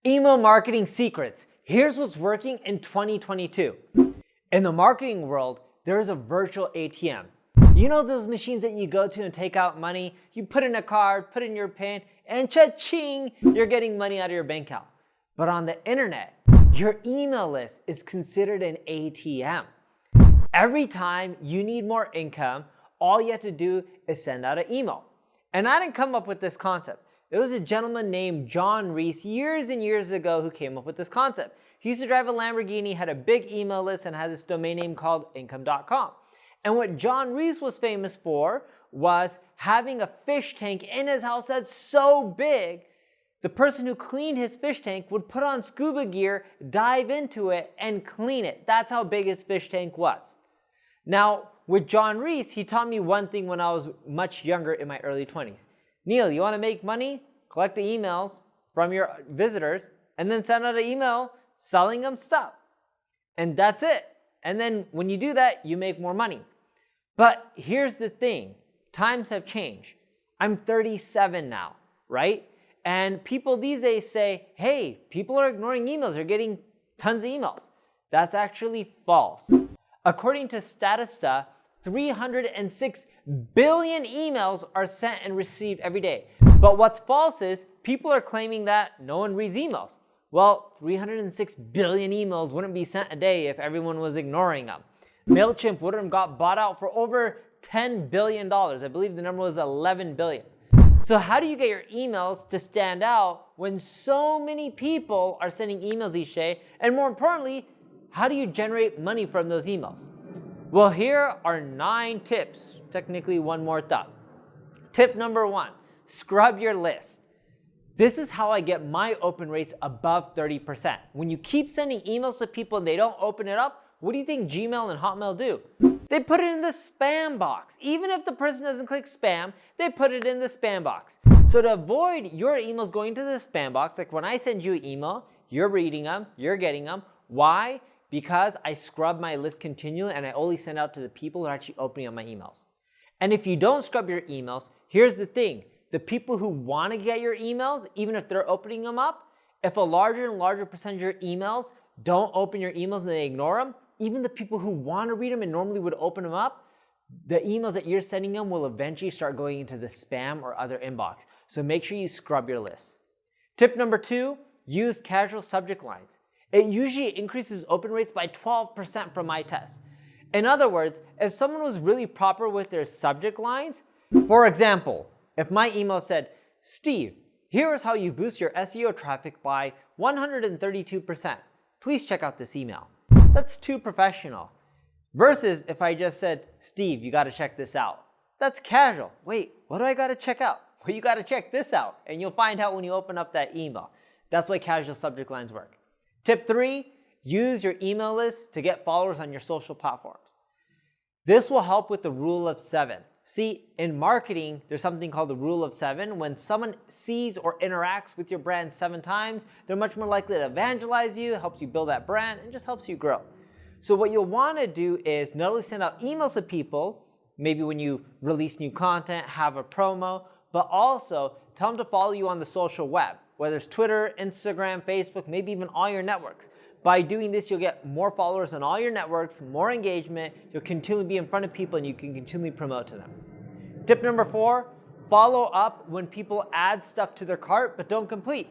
Email marketing secrets. Here's what's working in 2022. In the marketing world, there is a virtual ATM. You know those machines that you go to and take out money? You put in a card, put in your PIN, and cha-ching, you're getting money out of your bank account. But on the internet, your email list is considered an ATM. Every time you need more income, all you have to do is send out an email. And I didn't come up with this concept. There was a gentleman named John Reese years and years ago who came up with this concept. He used to drive a Lamborghini, had a big email list, and had this domain name called income.com. And what John Reese was famous for was having a fish tank in his house that's so big, the person who cleaned his fish tank would put on scuba gear, dive into it, and clean it. That's how big his fish tank was. Now, with John Reese, he taught me one thing when I was much younger in my early 20s. Neil, you want to make money? Collect the emails from your visitors and then send out an email selling them stuff. And that's it. And then when you do that, you make more money. But here's the thing. Times have changed. I'm 37 now, right? And people these days say, hey, people are ignoring emails. They're getting tons of emails. That's actually false. According to Statista, 306 billion emails are sent and received every day. But what's false is people are claiming that no one reads emails. Well, 306 billion emails wouldn't be sent a day if everyone was ignoring them. MailChimp would have got bought out for over $10 billion. I believe the number was 11 billion. So how do you get your emails to stand out when so many people are sending emails each day? And more importantly, how do you generate money from those emails? Well, here are 9 tips, technically one more thought. Tip number 1, scrub your list. This is how I get my open rates above 30%. When you keep sending emails to people and they don't open it up, what do you think Gmail and Hotmail do? They put it in the spam box. Even if the person doesn't click spam, they put it in the spam box. So to avoid your emails going to the spam box, like when I send you an email, you're reading them, you're getting them. Why? Because I scrub my list continually and I only send out to the people who are actually opening up my emails. And if you don't scrub your emails, here's the thing. The people who want to get your emails, even if they're opening them up, if a larger and larger percentage of your emails don't open your emails and they ignore them, even the people who want to read them and normally would open them up, the emails that you're sending them will eventually start going into the spam or other inbox. So make sure you scrub your list. Tip number 2, use casual subject lines. It usually increases open rates by 12% from my test. In other words, if someone was really proper with their subject lines, for example, if my email said, Steve, here is how you boost your SEO traffic by 132%. Please check out this email. That's too professional. Versus if I just said, Steve, you got to check this out. That's casual. Wait, what do I got to check out? Well, you got to check this out. And you'll find out when you open up that email. That's why casual subject lines work. Tip 3, use your email list to get followers on your social platforms. This will help with the rule of 7. See, in marketing, there's something called the rule of 7. When someone sees or interacts with your brand 7 times, they're much more likely to evangelize you, helps you build that brand, and just helps you grow. So what you'll want to do is not only send out emails to people, maybe when you release new content, have a promo, but also tell them to follow you on the social web, whether it's Twitter, Instagram, Facebook, maybe even all your networks. By doing this, you'll get more followers on all your networks, more engagement, you'll continually be in front of people and you can continually promote to them. Tip number 4, follow up when people add stuff to their cart but don't complete.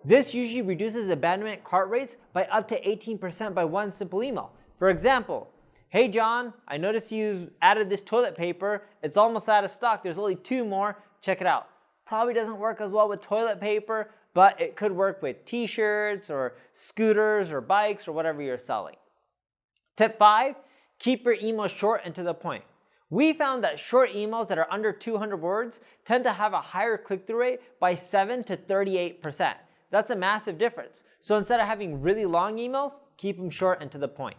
This usually reduces abandonment cart rates by up to 18% by one simple email. For example, hey John, I noticed you added this toilet paper, it's almost out of stock, there's only 2 more, check it out. Probably doesn't work as well with toilet paper, but it could work with t-shirts or scooters or bikes or whatever you're selling. Tip 5, keep your emails short and to the point. We found that short emails that are under 200 words tend to have a higher click-through rate by 7 to 38%. That's a massive difference. So instead of having really long emails, keep them short and to the point.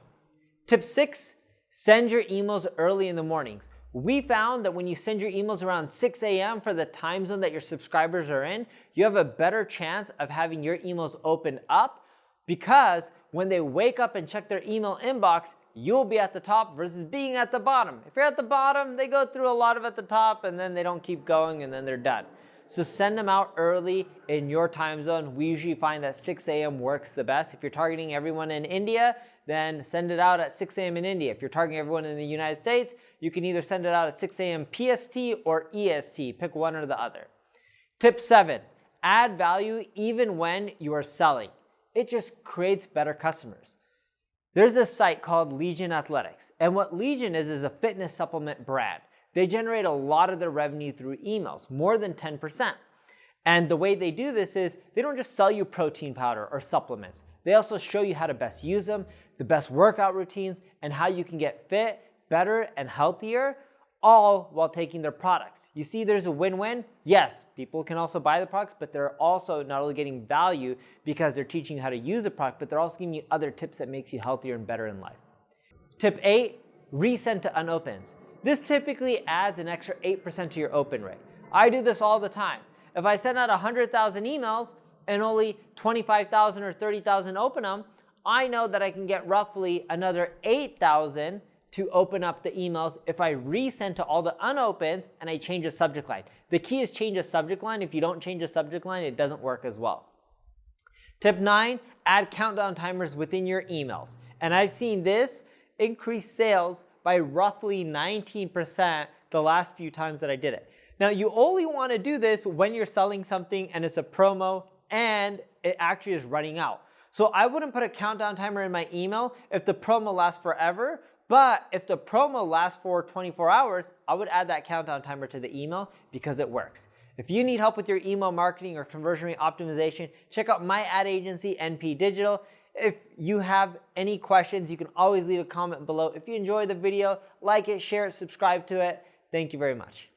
Tip 6, send your emails early in the mornings. We found that when you send your emails around 6 a.m. for the time zone that your subscribers are in, you have a better chance of having your emails open up because when they wake up and check their email inbox, you'll be at the top versus being at the bottom. If you're at the bottom, they go through a lot of at the top and then they don't keep going and then they're done. So send them out early in your time zone. We usually find that 6 a.m. works the best. If you're targeting everyone in India, then send it out at 6 a.m. in India. If you're targeting everyone in the United States, you can either send it out at 6 a.m. PST or EST. Pick one or the other. Tip 7, add value even when you are selling. It just creates better customers. There's this site called Legion Athletics, and what Legion is a fitness supplement brand. They generate a lot of their revenue through emails, more than 10%. And the way they do this is they don't just sell you protein powder or supplements. They also show you how to best use them, the best workout routines, and how you can get fit, better, and healthier, all while taking their products. You see there's a win-win? Yes, people can also buy the products, but they're also not only getting value because they're teaching you how to use the product, but they're also giving you other tips that makes you healthier and better in life. Tip 8, resend to unopens. This typically adds an extra 8% to your open rate. I do this all the time. If I send out 100,000 emails and only 25,000 or 30,000 open them, I know that I can get roughly another 8,000 to open up the emails if I resend to all the unopens and I change the subject line. The key is change the subject line. If you don't change the subject line, it doesn't work as well. Tip 9, add countdown timers within your emails. And I've seen this increase sales by roughly 19% the last few times that I did it. Now, you only want to do this when you're selling something and it's a promo and it actually is running out. So I wouldn't put a countdown timer in my email if the promo lasts forever, but if the promo lasts for 24 hours, I would add that countdown timer to the email because it works. If you need help with your email marketing or conversion rate optimization, check out my ad agency, NP Digital. If you have any questions, you can always leave a comment below. If you enjoyed the video, like it, share it, subscribe to it. Thank you very much.